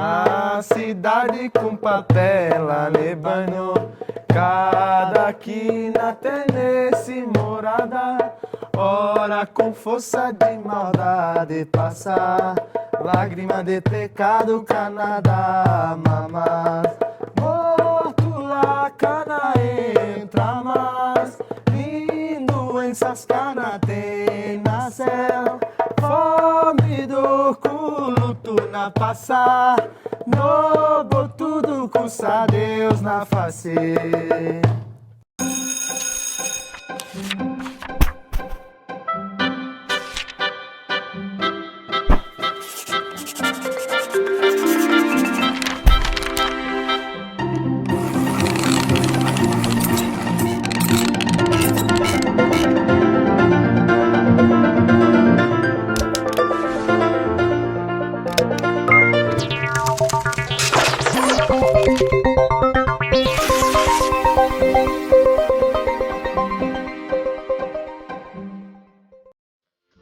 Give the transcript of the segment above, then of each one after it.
Na cidade com papela ne banho, cada quina tem nesse morada, ora com força de maldade passar, lágrima de pecado Canadá mamás, morto lá cana entra mais, doenças cana tem na céu, fome do luto na passar, novo tudo custa Deus na face.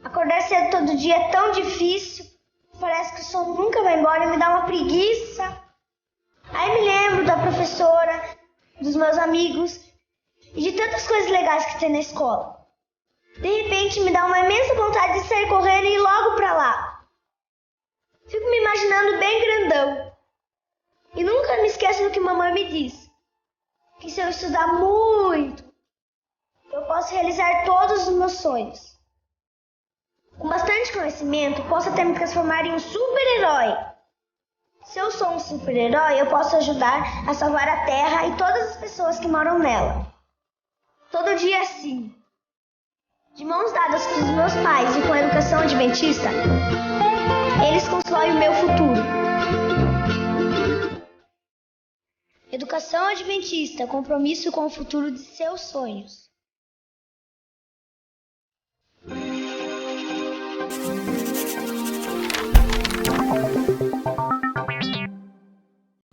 Acordar cedo todo dia é tão difícil. Parece que o sono nunca vai embora e me dá uma preguiça. Aí me lembro da professora, dos meus amigos e de tantas coisas legais que tem na escola. De repente me dá uma imensa vontade de sair correndo e ir logo pra lá. Fico me imaginando bem grandão. E nunca me esqueço do que mamãe me disse. Que se eu estudar muito, eu posso realizar todos os meus sonhos. Com bastante conhecimento, posso até me transformar em um super-herói. Se eu sou um super-herói, eu posso ajudar a salvar a Terra e todas as pessoas que moram nela. Todo dia assim. De mãos dadas com os meus pais e com a educação adventista, eles constroem o meu futuro. Educação adventista, compromisso com o futuro de seus sonhos.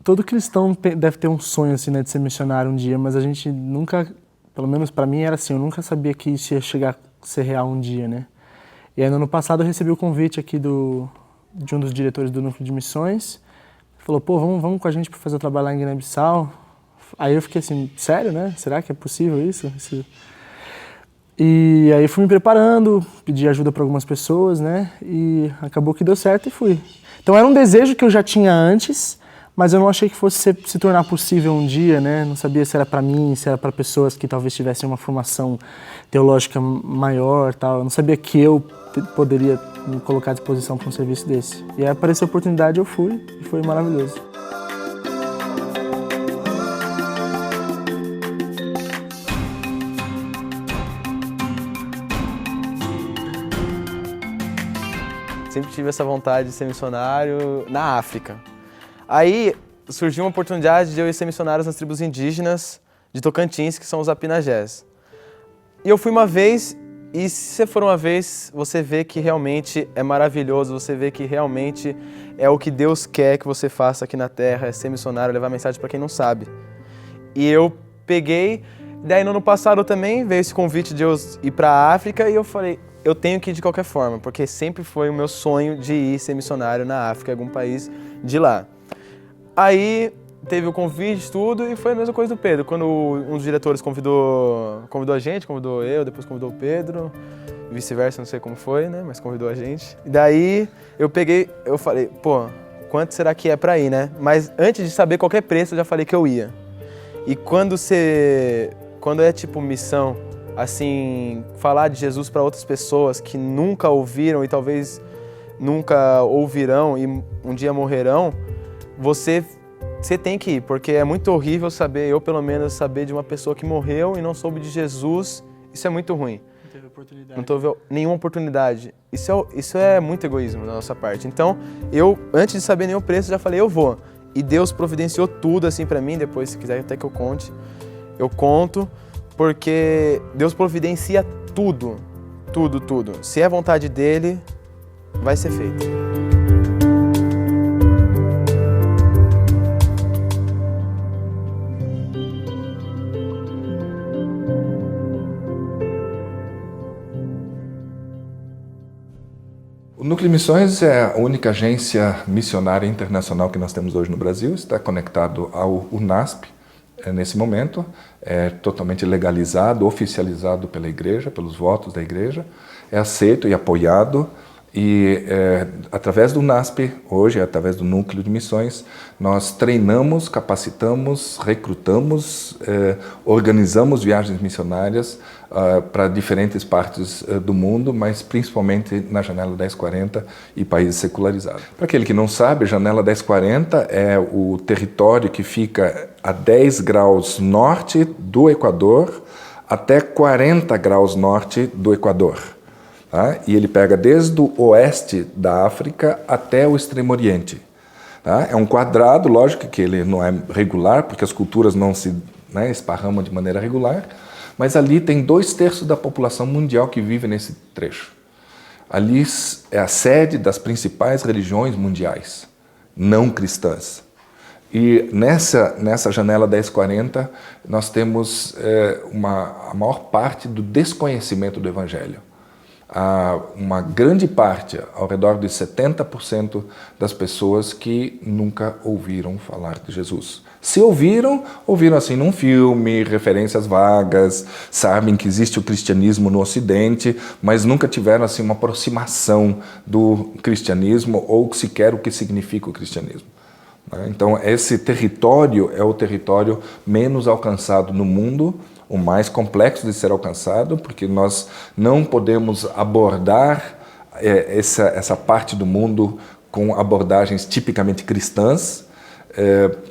Todo cristão deve ter um sonho assim, né, de ser missionário um dia, mas a gente nunca, pelo menos para mim era assim, eu nunca sabia que isso ia chegar a ser real um dia, né? E aí no ano passado eu recebi o convite aqui de um dos diretores do Núcleo de Missões, falou, pô, vamos com a gente para fazer o trabalho lá em Guiné-Bissau. Aí eu fiquei assim, sério, né? Será que é possível isso? E aí fui me preparando, pedi ajuda para algumas pessoas, né? E acabou que deu certo e fui. Então era um desejo que eu já tinha antes, mas eu não achei que fosse se tornar possível um dia, né? Não sabia se era para mim, se era para pessoas que talvez tivessem uma formação teológica maior, tal. Eu não sabia que eu poderia me colocar à disposição para um serviço desse. E aí apareceu a oportunidade, eu fui e foi maravilhoso. Sempre tive essa vontade de ser missionário na África. Aí surgiu uma oportunidade de eu ir ser missionário nas tribos indígenas de Tocantins, que são os Apinagés. E eu fui uma vez, e se você for uma vez, você vê que realmente é maravilhoso, você vê que realmente é o que Deus quer que você faça aqui na Terra, é ser missionário, levar mensagem para quem não sabe. E eu peguei, daí no ano passado também veio esse convite de eu ir para a África e eu falei, eu tenho que ir de qualquer forma, porque sempre foi o meu sonho de ir ser missionário na África, em algum país de lá. Aí teve o convite, tudo, e foi a mesma coisa do Pedro. Quando um dos diretores convidou a gente, convidou eu, depois convidou o Pedro, vice-versa, não sei como foi, né, mas convidou a gente. E daí eu falei, pô, quanto será que é pra ir, né? Mas antes de saber qualquer preço, eu já falei que eu ia. E quando é tipo missão, assim, falar de Jesus para outras pessoas que nunca ouviram e talvez nunca ouvirão e um dia morrerão, você tem que ir, porque é muito horrível saber, eu pelo menos, saber de uma pessoa que morreu e não soube de Jesus, isso é muito ruim. Não teve oportunidade. Não teve nenhuma oportunidade. Isso é muito egoísmo da nossa parte. Então, eu, antes de saber nenhum preço, já falei, eu vou. E Deus providenciou tudo assim pra mim, depois, se quiser até que eu conte, eu conto, porque Deus providencia tudo, tudo, tudo. Se é vontade dele, vai ser feito. O Núcleo de Missões é a única agência missionária internacional que nós temos hoje no Brasil, está conectado ao UNASP nesse momento, é totalmente legalizado, oficializado pela igreja, pelos votos da igreja, é aceito e apoiado. E através do UNASP, hoje, através do Núcleo de Missões, nós treinamos, capacitamos, recrutamos, organizamos viagens missionárias para diferentes partes do mundo, mas principalmente na Janela 1040 e países secularizados. Para aquele que não sabe, a Janela 1040 é o território que fica a 10 graus norte do Equador até 40 graus norte do Equador. Tá? E ele pega desde o oeste da África até o Extremo Oriente. Tá? É um quadrado, lógico que ele não é regular, porque as culturas não se esparramam de maneira regular, mas ali tem 2/3 da população mundial que vive nesse trecho. Ali é a sede das principais religiões mundiais, não cristãs. E nessa Janela 1040, nós temos a maior parte do desconhecimento do Evangelho. Uma grande parte, ao redor de 70% das pessoas que nunca ouviram falar de Jesus. Se ouviram assim num filme, referências vagas, sabem que existe o cristianismo no Ocidente, mas nunca tiveram assim uma aproximação do cristianismo ou sequer o que significa o cristianismo. Então esse território é o território menos alcançado no mundo, o mais complexo de ser alcançado, porque nós não podemos abordar essa parte do mundo com abordagens tipicamente cristãs.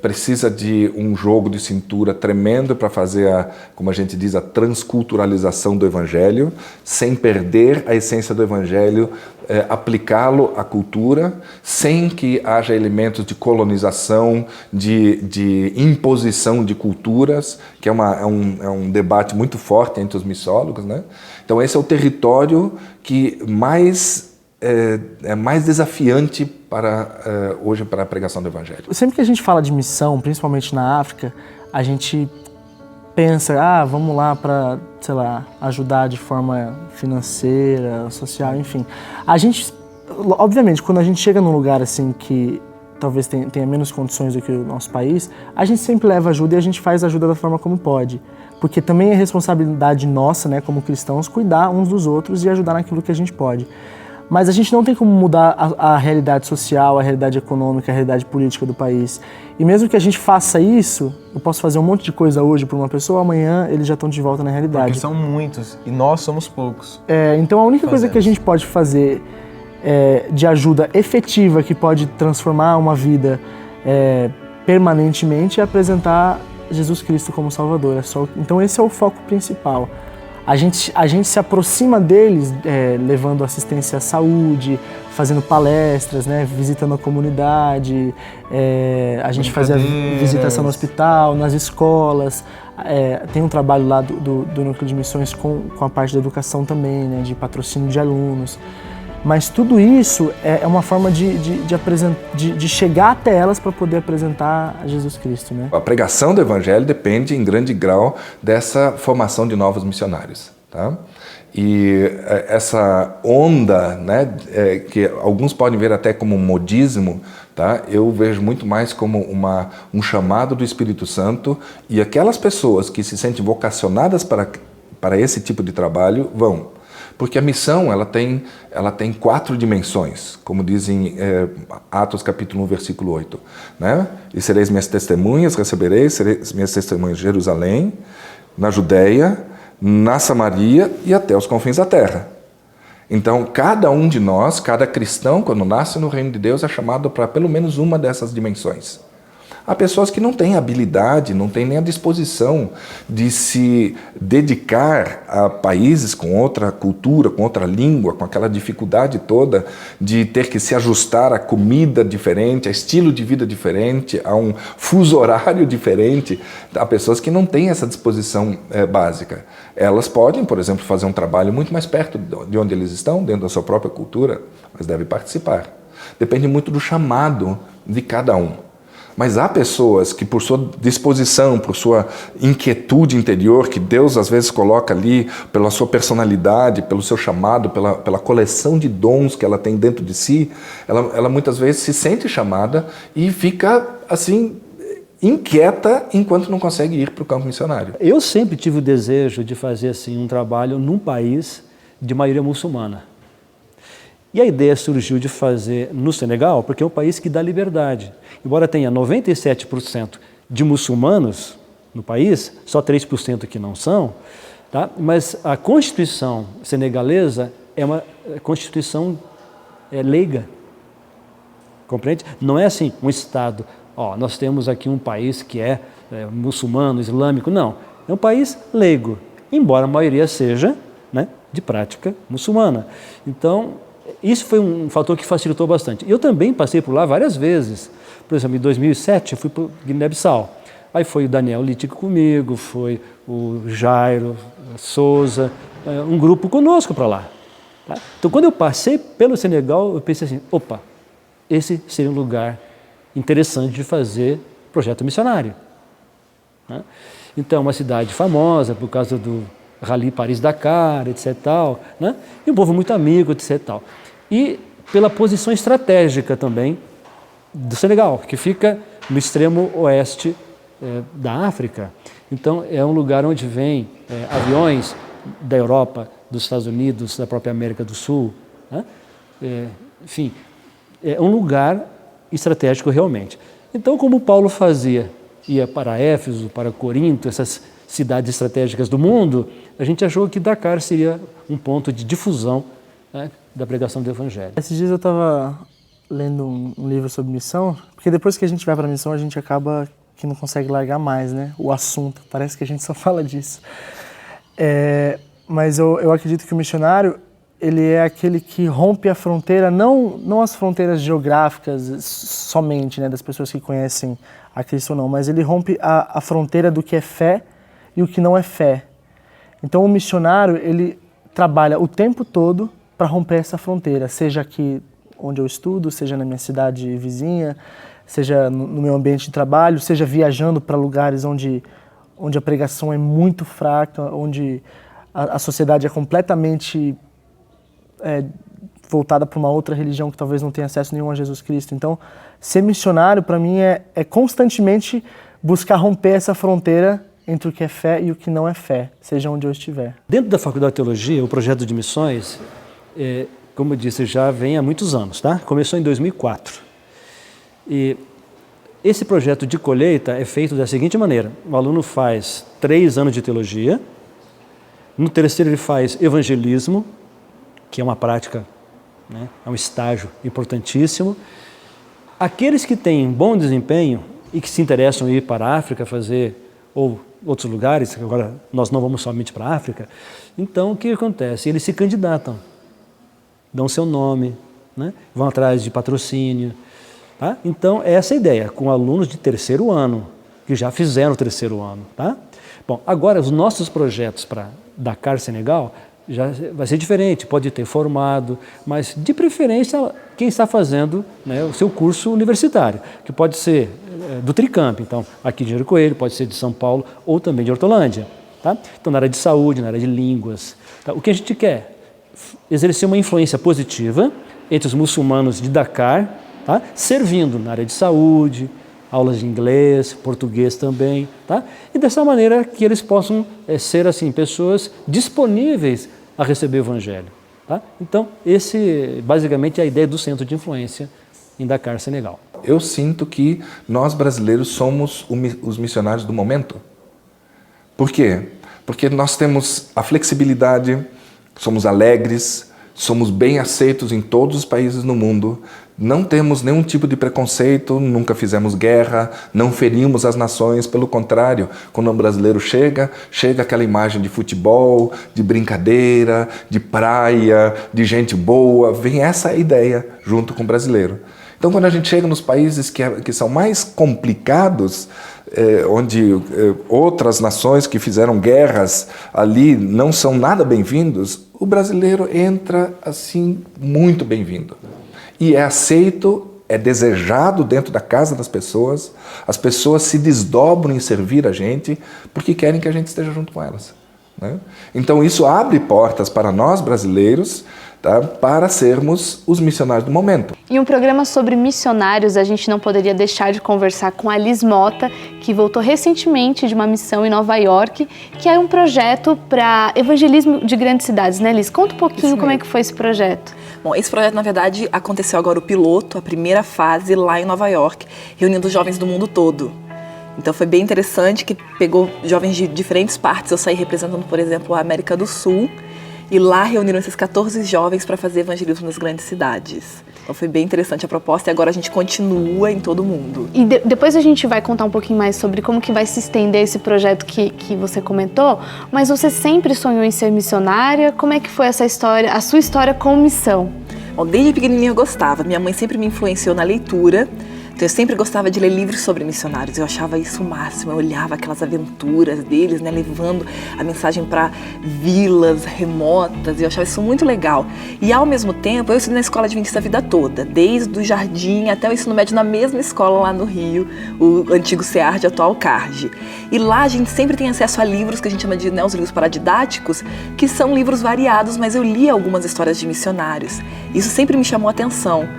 Precisa de um jogo de cintura tremendo para fazer, como a gente diz, a transculturalização do Evangelho, sem perder a essência do Evangelho, aplicá-lo à cultura, sem que haja elementos de colonização, de imposição de culturas, que é um debate muito forte entre os missólogos, né? Então esse é o território que é mais desafiante hoje para a pregação do Evangelho. Sempre que a gente fala de missão, principalmente na África, a gente pensa, vamos lá para, sei lá, ajudar de forma financeira, social, enfim. A gente, obviamente, quando a gente chega num lugar assim que talvez tenha menos condições do que o nosso país, a gente sempre leva ajuda e a gente faz ajuda da forma como pode. Porque também é responsabilidade nossa, né, como cristãos, cuidar uns dos outros e ajudar naquilo que a gente pode. Mas a gente não tem como mudar a realidade social, a realidade econômica, a realidade política do país. E mesmo que a gente faça isso, eu posso fazer um monte de coisa hoje para uma pessoa, amanhã eles já estão de volta na realidade. Porque são muitos e nós somos poucos. Então a única coisa que a gente pode fazer de ajuda efetiva que pode transformar uma vida permanentemente é apresentar Jesus Cristo como Salvador. Então esse é o foco principal. A gente se aproxima deles levando assistência à saúde, fazendo palestras, né, visitando a comunidade, a gente fazia visitação no hospital, nas escolas, tem um trabalho lá do Núcleo de Missões com a parte da educação também, né, de patrocínio de alunos. Mas tudo isso é uma forma de chegar até elas para poder apresentar a Jesus Cristo, né? A pregação do Evangelho depende em grande grau dessa formação de novos missionários, tá? E essa onda, né, que alguns podem ver até como um modismo, tá? Eu vejo muito mais como um chamado do Espírito Santo, e aquelas pessoas que se sentem vocacionadas para esse tipo de trabalho vão. Porque a missão ela tem 4 dimensões, como dizem Atos capítulo 1, versículo 8. Né? E sereis minhas testemunhas, sereis minhas testemunhas em Jerusalém, na Judéia, na Samaria e até os confins da terra. Então, cada um de nós, cada cristão, quando nasce no reino de Deus, é chamado para pelo menos uma dessas dimensões. Há pessoas que não têm habilidade, não têm nem a disposição de se dedicar a países com outra cultura, com outra língua, com aquela dificuldade toda de ter que se ajustar a comida diferente, a estilo de vida diferente, a um fuso horário diferente. Há pessoas que não têm essa disposição básica. Elas podem, por exemplo, fazer um trabalho muito mais perto de onde eles estão, dentro da sua própria cultura, mas devem participar. Depende muito do chamado de cada um. Mas há pessoas que, por sua disposição, por sua inquietude interior, que Deus às vezes coloca ali, pela sua personalidade, pelo seu chamado, pela coleção de dons que ela tem dentro de si, ela muitas vezes se sente chamada e fica assim inquieta enquanto não consegue ir para o campo missionário. Eu sempre tive o desejo de fazer assim um trabalho num país de maioria muçulmana. E a ideia surgiu de fazer no Senegal, porque é um país que dá liberdade. Embora tenha 97% de muçulmanos no país, só 3% que não são, tá? Mas a Constituição senegalesa é uma Constituição leiga. Compreende? Não é assim um Estado, nós temos aqui um país que é muçulmano, islâmico, não. É um país leigo, embora a maioria seja, né, de prática muçulmana. Então, isso foi um fator que facilitou bastante. Eu também passei por lá várias vezes. Por exemplo, em 2007 eu fui para Guiné-Bissau. Aí foi o Daniel Littke comigo, foi o Jairo Souza, um grupo conosco para lá. Tá? Então, quando eu passei pelo Senegal, eu pensei assim, opa, esse seria um lugar interessante de fazer projeto missionário. Né? Então, uma cidade famosa por causa do Rally Paris-Dakar, etc. Tal, né? E um povo muito amigo, etc. Tal. E pela posição estratégica também do Senegal, que fica no extremo oeste da África. Então, é um lugar onde vêm aviões da Europa, dos Estados Unidos, da própria América do Sul. Né? Enfim, é um lugar estratégico realmente. Então, como Paulo fazia, ia para Éfeso, para Corinto, essas cidades estratégicas do mundo, a gente achou que Dakar seria um ponto de difusão, né, da pregação do Evangelho. Esses dias eu estava lendo um livro sobre missão, porque depois que a gente vai para a missão, a gente acaba que não consegue largar mais, né? O assunto, parece que a gente só fala disso. Mas eu acredito que o missionário, ele é aquele que rompe a fronteira, não as fronteiras geográficas somente, né, das pessoas que conhecem a Cristo ou não, mas ele rompe a fronteira do que é fé e o que não é fé. Então o missionário, ele trabalha o tempo todo para romper essa fronteira, seja aqui onde eu estudo, seja na minha cidade vizinha, seja no meu ambiente de trabalho, seja viajando para lugares onde a pregação é muito fraca, onde a sociedade é completamente voltada para uma outra religião que talvez não tenha acesso nenhum a Jesus Cristo. Então, ser missionário, para mim, é constantemente buscar romper essa fronteira entre o que é fé e o que não é fé, seja onde eu estiver. Dentro da Faculdade de Teologia, o projeto de missões, como eu disse, já vem há muitos anos, tá? Começou em 2004. E esse projeto de colheita é feito da seguinte maneira: o aluno faz 3 anos de teologia, no terceiro ele faz evangelismo, que é uma prática, né? É um estágio importantíssimo. Aqueles que têm bom desempenho e que se interessam em ir para a África fazer, ou outros lugares, agora nós não vamos somente para a África, então o que acontece? Eles se candidatam, dão seu nome, né? Vão atrás de patrocínio. Tá? Então, é essa a ideia, com alunos de terceiro ano, que já fizeram o terceiro ano. Tá? Bom, agora os nossos projetos para Dakar, Senegal, já vai ser diferente, pode ter formado, mas de preferência quem está fazendo, né, o seu curso universitário, que pode ser do Tricamp, então aqui de Engenheiro Coelho, pode ser de São Paulo ou também de Hortolândia. Tá? Então, na área de saúde, na área de línguas. Tá? O que a gente quer? Exercer uma influência positiva entre os muçulmanos de Dakar, tá? Servindo na área de saúde, aulas de inglês, português também, tá? E dessa maneira que eles possam ser assim, pessoas disponíveis a receber o Evangelho. Tá? Então, esse basicamente é a ideia do Centro de Influência em Dakar, Senegal. Eu sinto que nós brasileiros somos os missionários do momento. Por quê? Porque nós temos a flexibilidade, somos alegres, somos bem aceitos em todos os países no mundo, não temos nenhum tipo de preconceito, nunca fizemos guerra, não ferimos as nações, pelo contrário, quando um brasileiro chega aquela imagem de futebol, de brincadeira, de praia, de gente boa, vem essa ideia junto com o brasileiro. Então, quando a gente chega nos países que são mais complicados, onde outras nações que fizeram guerras ali não são nada bem-vindos, o brasileiro entra assim muito bem-vindo. E é aceito é desejado dentro da casa das pessoas, as pessoas se desdobram em servir a gente porque querem que a gente esteja junto com elas, né? Então isso abre portas para nós brasileiros, tá, para sermos os missionários do momento. Em um programa sobre missionários, a gente não poderia deixar de conversar com a Liz Mota, que voltou recentemente de uma missão em Nova York, que é um projeto para evangelismo de grandes cidades, né, Liz? Conta um pouquinho como é que foi esse projeto. Bom, esse projeto, na verdade, aconteceu agora o piloto, a primeira fase lá em Nova York, reunindo jovens do mundo todo. Então foi bem interessante que pegou jovens de diferentes partes. Eu saí representando, por exemplo, a América do Sul, e lá reuniram esses 14 jovens para fazer evangelismo nas grandes cidades. Então foi bem interessante a proposta e agora a gente continua em todo mundo. E depois a gente vai contar um pouquinho mais sobre como que vai se estender esse projeto que você comentou, mas você sempre sonhou em ser missionária? Como é que foi essa história, a sua história com missão? Bom, desde pequenininha eu gostava. Minha mãe sempre me influenciou na leitura. Então eu sempre gostava de ler livros sobre missionários, eu achava isso o máximo, eu olhava aquelas aventuras deles, né, levando a mensagem para vilas remotas, e eu achava isso muito legal. E ao mesmo tempo, eu estudei na escola adventista a vida toda, desde o jardim até o ensino médio na mesma escola lá no Rio, o antigo CEARD, atual CARD. E lá a gente sempre tem acesso a livros que a gente chama de, né, os livros paradidáticos, que são livros variados, mas eu li algumas histórias de missionários. Isso sempre me chamou a atenção.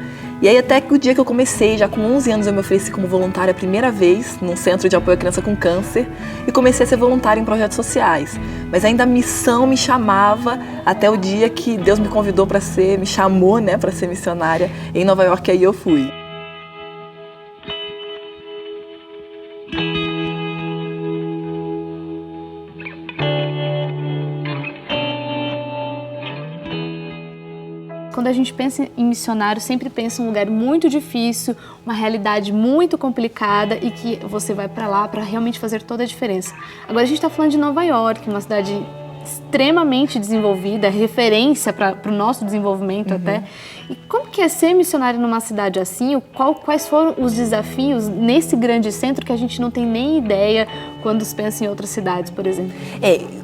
E aí até que o dia que eu comecei, já com 11 anos eu me ofereci como voluntária a primeira vez num centro de apoio à criança com câncer e comecei a ser voluntária em projetos sociais. Mas ainda a missão me chamava até o dia que Deus me convidou para ser, me chamou, né, para ser missionária em Nova York, aí eu fui. Quando a gente pensa em missionário, sempre pensa em um lugar muito difícil, uma realidade muito complicada e que você vai para lá para realmente fazer toda a diferença. Agora a gente está falando de Nova York, uma cidade extremamente desenvolvida, referência para o nosso desenvolvimento até. E como que é ser missionário numa cidade assim? Quais foram os desafios nesse grande centro que a gente não tem nem ideia quando se pensa em outras cidades, por exemplo?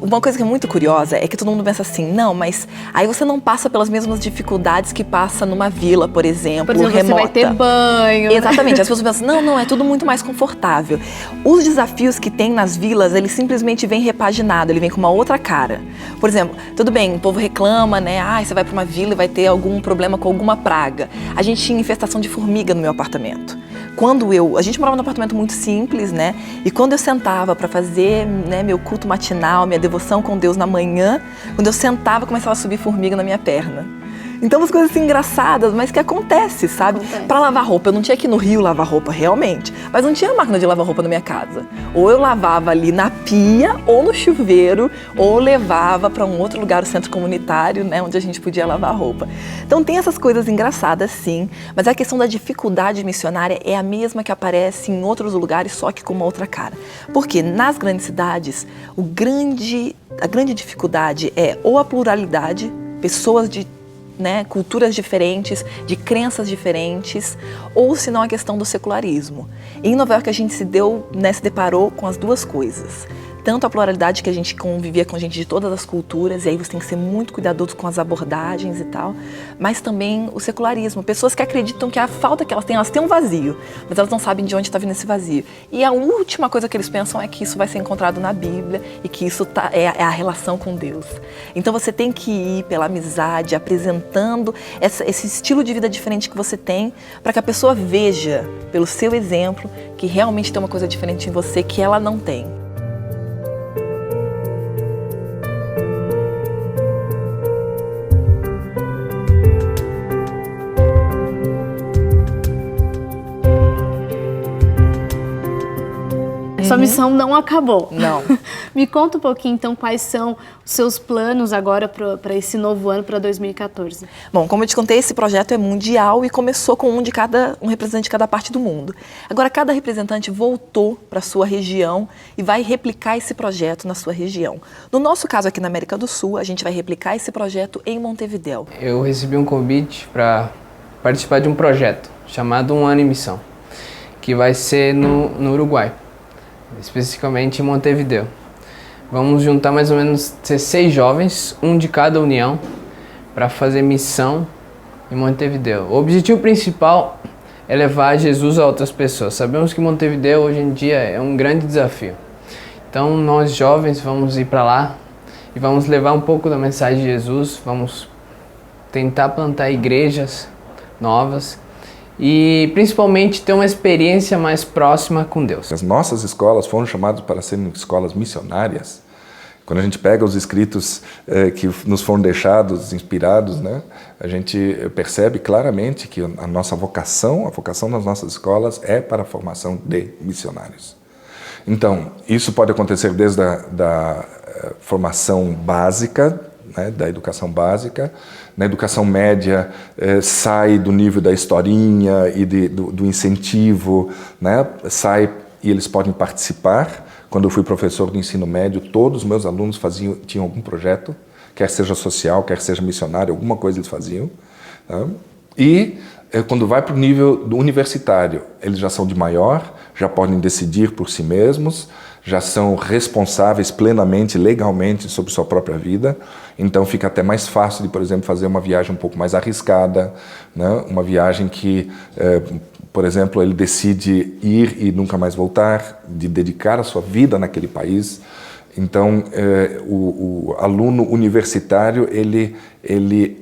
Uma coisa que é muito curiosa é que todo mundo pensa assim, não, mas aí você não passa pelas mesmas dificuldades que passa numa vila, por exemplo, remota. Você vai ter banho. Exatamente, as pessoas pensam, não, é tudo muito mais confortável. Os desafios que tem nas vilas, ele simplesmente vem repaginado, ele vem com uma outra cara. Por exemplo, tudo bem, o povo reclama, né, você vai para uma vila e vai ter algum problema com alguma praga. A gente tinha infestação de formiga no meu apartamento. A gente morava num apartamento muito simples, né? E quando eu sentava para fazer, né, meu culto matinal, minha devoção com Deus na manhã, quando eu sentava, começava a subir formiga na minha perna. Então, umas coisas assim engraçadas, mas que acontece, sabe? Para lavar roupa, eu não tinha que ir no rio lavar roupa, realmente, mas não tinha máquina de lavar roupa na minha casa. Ou eu lavava ali na pia, ou no chuveiro, ou levava para um outro lugar, o centro comunitário, né, onde a gente podia lavar roupa. Então, tem essas coisas engraçadas, sim, mas a questão da dificuldade missionária é a mesma que aparece em outros lugares, só que com uma outra cara. Porque nas grandes cidades, a grande dificuldade é ou a pluralidade, pessoas de, né, culturas diferentes, de crenças diferentes, ou se não a questão do secularismo. Em Nova York a gente se deparou com as duas coisas. Tanto a pluralidade, que a gente convivia com gente de todas as culturas, e aí você tem que ser muito cuidadoso com as abordagens e tal, mas também o secularismo. Pessoas que acreditam que a falta que elas têm um vazio, mas elas não sabem de onde está vindo esse vazio. E a última coisa que eles pensam é que isso vai ser encontrado na Bíblia e que isso é a relação com Deus. Então você tem que ir pela amizade, apresentando esse estilo de vida diferente que você tem, para que a pessoa veja, pelo seu exemplo, que realmente tem uma coisa diferente em você que ela não tem. Sua missão não acabou. Não. Me conta um pouquinho, então, quais são os seus planos agora para esse novo ano, para 2014? Bom, como eu te contei, esse projeto é mundial e começou com um representante de cada parte do mundo. Agora, cada representante voltou para a sua região e vai replicar esse projeto na sua região. No nosso caso, aqui na América do Sul, a gente vai replicar esse projeto em Montevidéu. Eu recebi um convite para participar de um projeto chamado Um Ano em Missão, que vai ser no Uruguai, especificamente em Montevidéu. Vamos juntar mais ou menos 16 jovens, um de cada união, para fazer missão em Montevidéu. O objetivo principal é levar Jesus a outras pessoas. Sabemos que Montevideo hoje em dia é um grande desafio. Então nós jovens vamos ir para lá e vamos levar um pouco da mensagem de Jesus, vamos tentar plantar igrejas novas e principalmente ter uma experiência mais próxima com Deus. As nossas escolas foram chamadas para serem escolas missionárias. Quando a gente pega os escritos que nos foram deixados, inspirados, né, a gente percebe claramente que a nossa vocação, a vocação das nossas escolas é para a formação de missionários. Então, isso pode acontecer desde da formação básica, né, da educação básica. Na educação média, sai do nível da historinha e do incentivo, né, sai e eles podem participar. Quando eu fui professor do ensino médio, todos os meus alunos tinham algum projeto, quer seja social, quer seja missionário, alguma coisa eles faziam. Tá? E quando vai para o nível do universitário, eles já são de maior, já podem decidir por si mesmos, já são responsáveis plenamente, legalmente sobre sua própria vida. Então fica até mais fácil de, por exemplo, fazer uma viagem um pouco mais arriscada, né? Uma viagem que, por exemplo, ele decide ir e nunca mais voltar, de dedicar a sua vida naquele país. Então, o aluno universitário, ele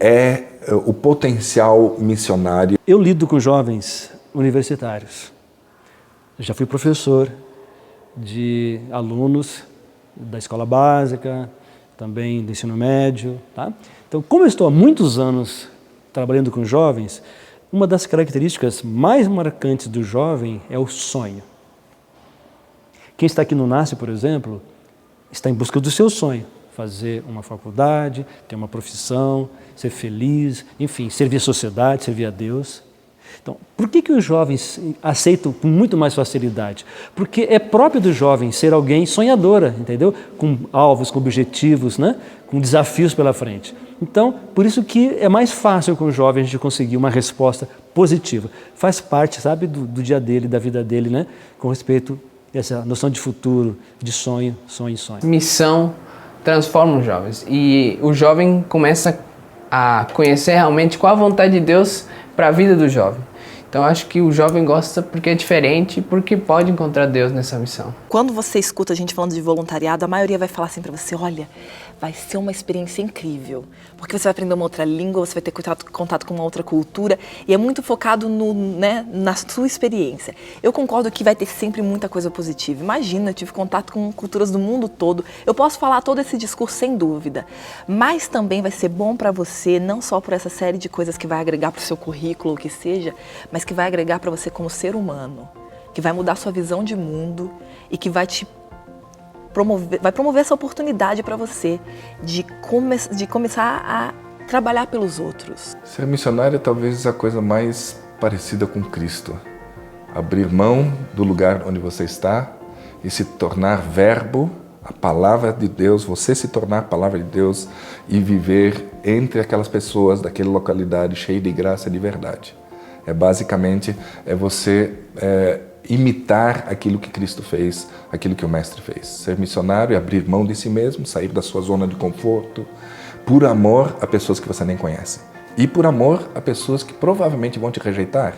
é o potencial missionário. Eu lido com jovens universitários. Já fui professor de alunos da escola básica, também do ensino médio. Tá? Então, como eu estou há muitos anos trabalhando com jovens, uma das características mais marcantes do jovem é o sonho. Quem está aqui no NASP, por exemplo, está em busca do seu sonho. Fazer uma faculdade, ter uma profissão, ser feliz, enfim, servir a sociedade, servir a Deus. Então, por que os jovens aceitam com muito mais facilidade? Porque é próprio do jovem ser alguém sonhadora, entendeu? Com alvos, com objetivos, né? Com desafios pela frente. Então, por isso que é mais fácil com os jovens de conseguir uma resposta positiva. Faz parte, sabe, do dia dele, da vida dele, né? Com respeito a essa noção de futuro, de sonho. Missão transforma os jovens e o jovem começa a conhecer realmente qual a vontade de Deus para a vida do jovem. Então acho que o jovem gosta porque é diferente e porque pode encontrar Deus nessa missão. Quando você escuta a gente falando de voluntariado, a maioria vai falar assim para você, olha, vai ser uma experiência incrível, porque você vai aprender uma outra língua, você vai ter contato com uma outra cultura, e é muito focado na sua experiência. Eu concordo que vai ter sempre muita coisa positiva. Imagina, eu tive contato com culturas do mundo todo, eu posso falar todo esse discurso sem dúvida, mas também vai ser bom para você, não só por essa série de coisas que vai agregar para o seu currículo, o que seja, mas que vai agregar para você como ser humano, que vai mudar sua visão de mundo e que vai promover essa oportunidade para você de começar a trabalhar pelos outros. Ser missionário é talvez a coisa mais parecida com Cristo. Abrir mão do lugar onde você está e se tornar verbo, a palavra de Deus, você se tornar a palavra de Deus e viver entre aquelas pessoas daquela localidade cheia de graça e de verdade. Basicamente você imitar aquilo que Cristo fez, aquilo que o Mestre fez. Ser missionário é abrir mão de si mesmo, sair da sua zona de conforto, por amor a pessoas que você nem conhece. E por amor a pessoas que provavelmente vão te rejeitar.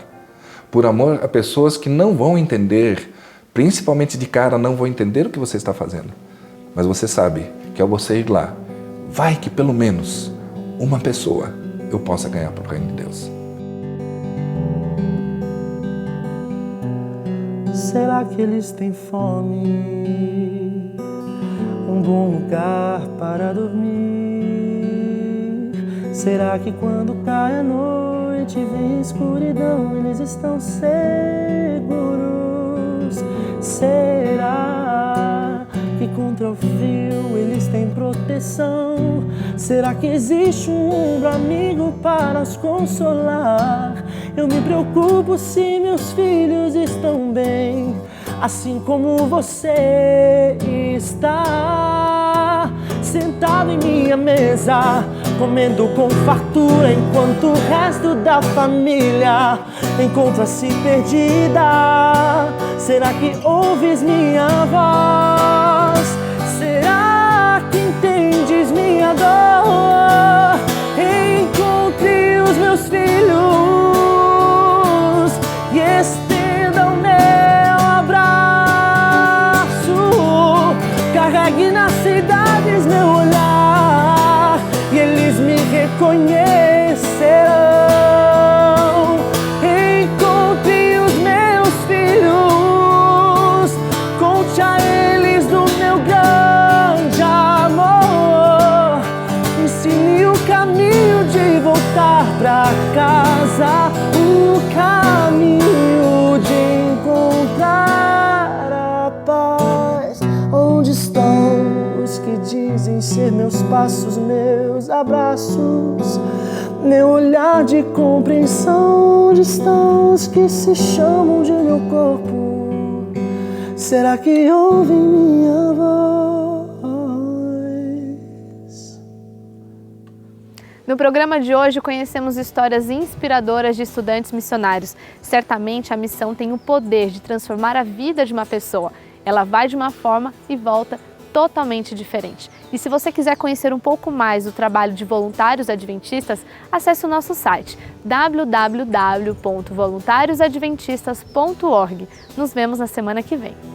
Por amor a pessoas que não vão entender, principalmente de cara, não vão entender o que você está fazendo. Mas você sabe que ao você ir lá, vai que pelo menos uma pessoa eu possa ganhar para o reino de Deus. Será que eles têm fome? Um bom lugar para dormir? Será que quando cai a noite e vem a escuridão, eles estão seguros? Será que contra o frio eles têm proteção? Será que existe um ombro amigo para os consolar? Eu me preocupo se meus filhos estão bem, assim como você está. Sentado em minha mesa, comendo com fartura, enquanto o resto da família encontra-se perdida. Será que ouves minha voz? Será que entendes minha dor? Encontre os meus filhos e cruzar o caminho de encontrar a paz. Onde estão os que dizem ser meus passos, meus abraços, meu olhar de compreensão? Onde estão os que se chamam de meu corpo? Será que ouvem minha voz? No programa de hoje conhecemos histórias inspiradoras de estudantes missionários. Certamente a missão tem o poder de transformar a vida de uma pessoa. Ela vai de uma forma e volta totalmente diferente. E se você quiser conhecer um pouco mais do trabalho de voluntários adventistas, acesse o nosso site www.voluntáriosadventistas.org. Nos vemos na semana que vem.